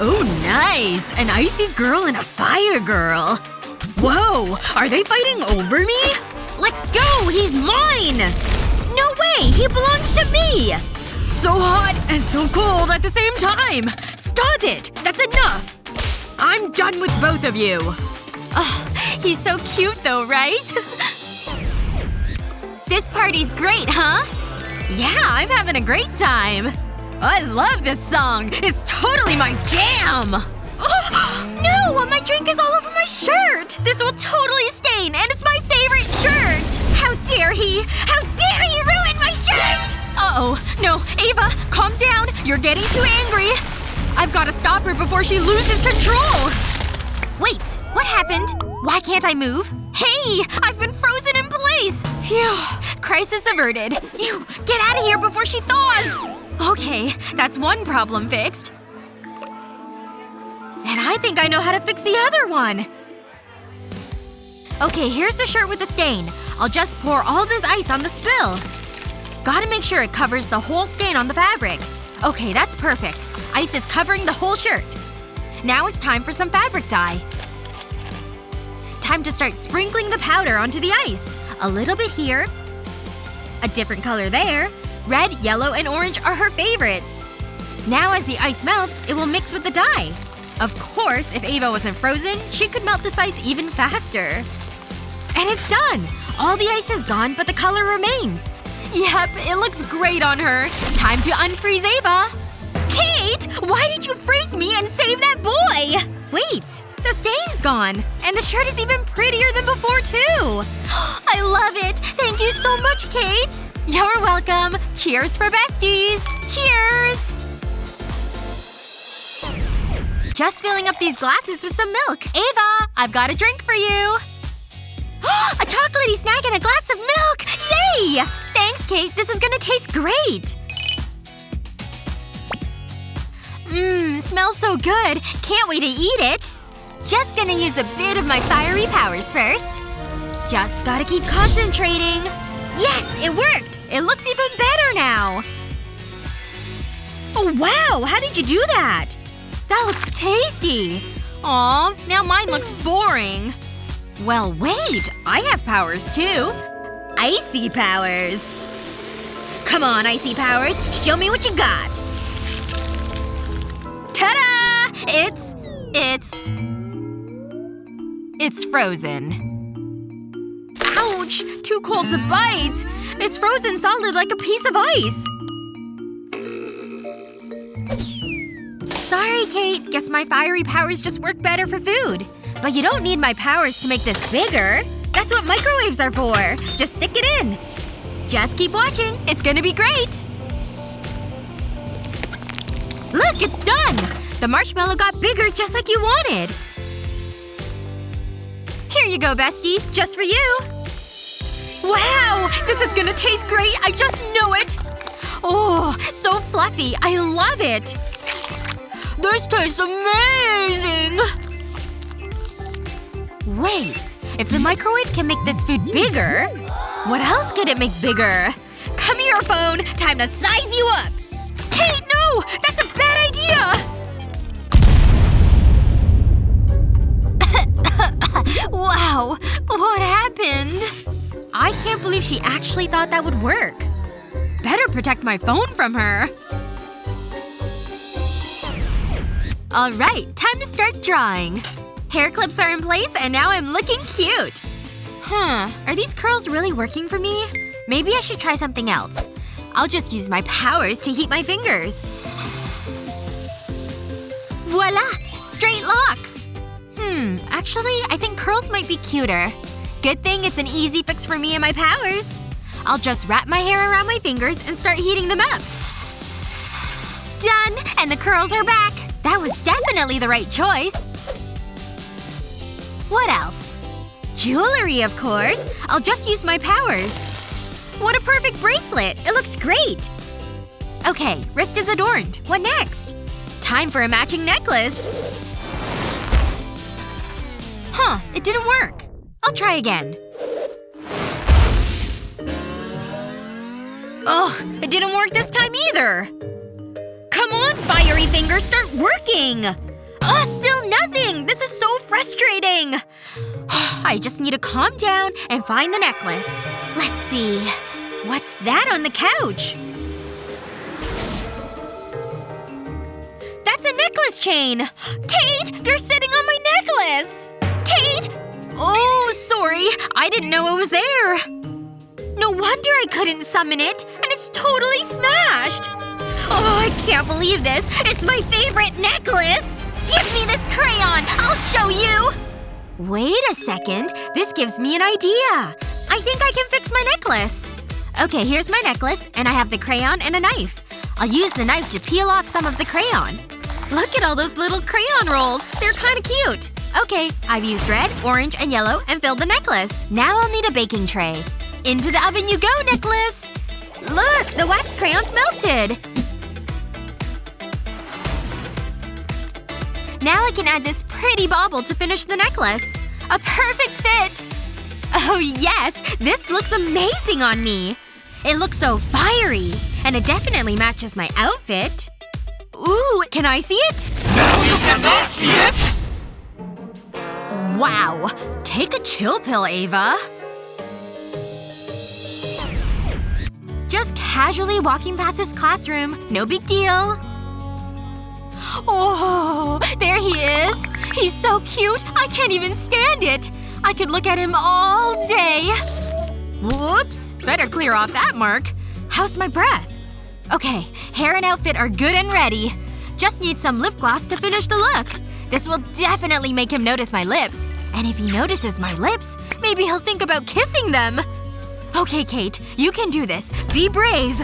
Oh, nice! An icy girl and a fire girl. Whoa! Are they fighting over me? Let go! He's mine! No way! He belongs to me! So hot and so cold at the same time! Stop it! That's enough! I'm done with both of you. Ugh, he's so cute though, right? This party's great, huh? Yeah, I'm having a great time. I love this song! It's totally my jam! Oh, no! My drink is all over my shirt! This will totally stain, and it's my favorite shirt! How dare he! How dare he ruin my shirt! Uh-oh. No. Ava, calm down. You're getting too angry. I've gotta stop her before she loses control! Wait. What happened? Why can't I move? Hey! I've been frozen in place! Phew. Crisis averted. You! Get out of here before she thaws! Okay. That's one problem fixed. And I think I know how to fix the other one. Okay, here's the shirt with the stain. I'll just pour all this ice on the spill. Gotta make sure it covers the whole stain on the fabric. Okay, that's perfect. Ice is covering the whole shirt. Now it's time for some fabric dye. Time to start sprinkling the powder onto the ice. A little bit here. A different color there. Red, yellow, and orange are her favorites. Now as the ice melts, it will mix with the dye. Of course, if Ava wasn't frozen, she could melt this ice even faster. And it's done! All the ice is gone, but the color remains. Yep, it looks great on her. Time to unfreeze Ava. Kate! Why did you freeze me and save that boy? Wait. The stain's gone. And the shirt is even prettier than before, too. I love it! Thank you so much, Kate! You're welcome. Cheers for besties! Cheers! Just filling up these glasses with some milk. Ava! I've got a drink for you! A chocolatey snack and a glass of milk! Yay! Thanks, Kate. This is gonna taste great. Smells so good. Can't wait to eat it. Just gonna use a bit of my fiery powers first. Just gotta keep concentrating. Yes! It worked! It looks even better now. Oh wow! How did you do that? That looks tasty. Aw, now mine looks boring. Well, wait. I have powers, too. Icy powers. Come on, Icy powers. Show me what you got. Ta-da! It's frozen. Ouch! Too cold to bite! It's frozen solid like a piece of ice. Sorry, Kate. Guess my fiery powers just work better for food. But you don't need my powers to make this bigger. That's what microwaves are for. Just stick it in. Just keep watching. It's gonna be great. Look, it's done! The marshmallow got bigger just like you wanted. Here you go, bestie. Just for you. Wow! This is gonna taste great! I just know it! Oh, so fluffy. I love it. This tastes amazing! Wait. If the microwave can make this food bigger, what else could it make bigger? Come here, phone! Time to size you up! Kate, no! That's a bad idea! Wow. What happened? I can't believe she actually thought that would work. Better protect my phone from her. Alright, time to start drawing. Hair clips are in place and now I'm looking cute. Are these curls really working for me? Maybe I should try something else. I'll just use my powers to heat my fingers. Voila! Straight locks! Actually, I think curls might be cuter. Good thing it's an easy fix for me and my powers. I'll just wrap my hair around my fingers and start heating them up. Done! And the curls are back! That was definitely the right choice. What else? Jewelry, of course! I'll just use my powers. What a perfect bracelet! It looks great! Okay, wrist is adorned. What next? Time for a matching necklace. It didn't work. I'll try again. Ugh, it didn't work this time either. Come on, fiery fingers, start working! frustrating! I just need to calm down and find the necklace. Let's see. What's that on the couch? That's a necklace chain! Kate! You're sitting on my necklace! Kate! Oh, sorry. I didn't know it was there. No wonder I couldn't summon it. And it's totally smashed. Oh, I can't believe this. It's my favorite necklace! Give me this crayon! I'll show you! Wait a second. This gives me an idea. I think I can fix my necklace. Okay, here's my necklace, and I have the crayon and a knife. I'll use the knife to peel off some of the crayon. Look at all those little crayon rolls. They're kinda cute. Okay, I've used red, orange, and yellow and filled the necklace. Now I'll need a baking tray. Into the oven you go, necklace! Look! The wax crayon's melted! Now I can add this pretty bauble to finish the necklace. A perfect fit! Oh yes! This looks amazing on me! It looks so fiery. And it definitely matches my outfit. Ooh, can I see it? No, you cannot see it! Wow. Take a chill pill, Ava. Just casually walking past his classroom. No big deal. Oh, there he is. He's so cute. I can't even stand it. I could look at him all day. Whoops. Better clear off that mark. How's my breath? Okay, hair and outfit are good and ready. Just need some lip gloss to finish the look. This will definitely make him notice my lips. And if he notices my lips, maybe he'll think about kissing them. Okay, Kate. You can do this. Be brave.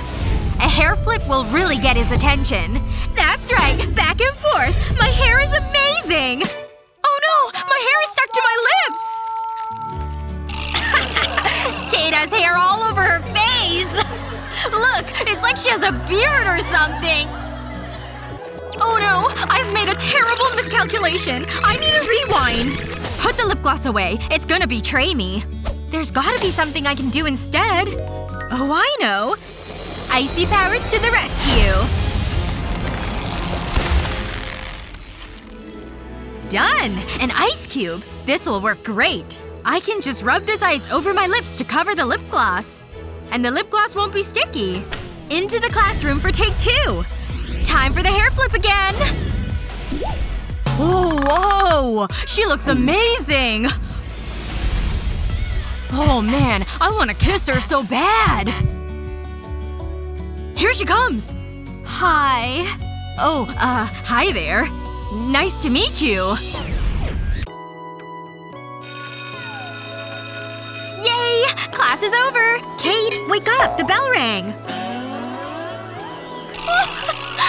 A hair flip will really get his attention. That's right. Back and forth. My hair is amazing! Oh no! My hair is stuck to my lips! Kate has hair all over her face! Look! It's like she has a beard or something! Oh no! I've made a terrible miscalculation. I need a rewind. Put the lip gloss away. It's gonna betray me. There's gotta be something I can do instead. Oh, I know. Icy powers to the rescue. Done! An ice cube. This will work great. I can just rub this ice over my lips to cover the lip gloss. And the lip gloss won't be sticky. Into the classroom for take 2. Time for the hair flip again! Oh, whoa! She looks amazing! Oh man, I want to kiss her so bad! Here she comes! Hi. Oh, hi there. Nice to meet you. Yay! Class is over! Kate, wake up! The bell rang!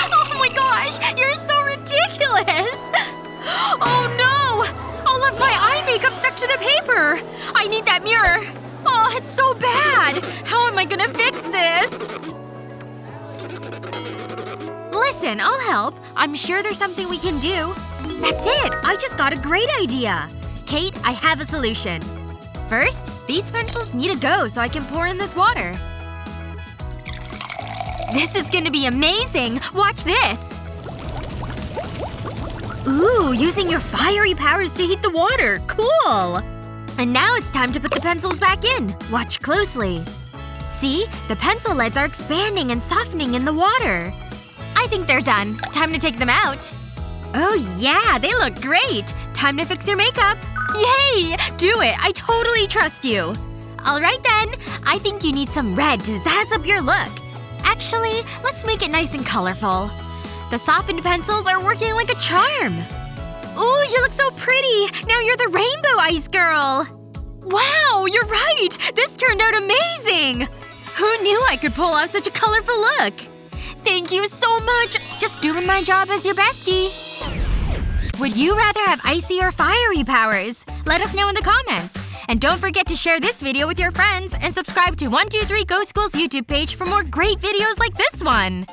Oh my gosh! You're so ridiculous! Oh no! All of my eye makeup stuck to the paper! I need that mirror! Oh, it's so bad! How am I gonna fix this? Listen, I'll help. I'm sure there's something we can do. That's it! I just got a great idea! Kate, I have a solution. First, these pencils need to go so I can pour in this water. This is gonna be amazing! Watch this! Ooh, using your fiery powers to heat the water. Cool! And now it's time to put the pencils back in. Watch closely. See? The pencil leads are expanding and softening in the water. I think they're done. Time to take them out. Oh yeah, they look great! Time to fix your makeup. Yay! Do it! I totally trust you. Alright then. I think you need some red to zazz up your look. Actually, let's make it nice and colorful. The softened pencils are working like a charm. Ooh, you look so pretty! Now you're the rainbow ice girl! Wow, you're right! This turned out amazing! Who knew I could pull off such a colorful look? Thank you so much! Just doing my job as your bestie. Would you rather have icy or fiery powers? Let us know in the comments. And don't forget to share this video with your friends and subscribe to 123 Go School's YouTube page for more great videos like this one!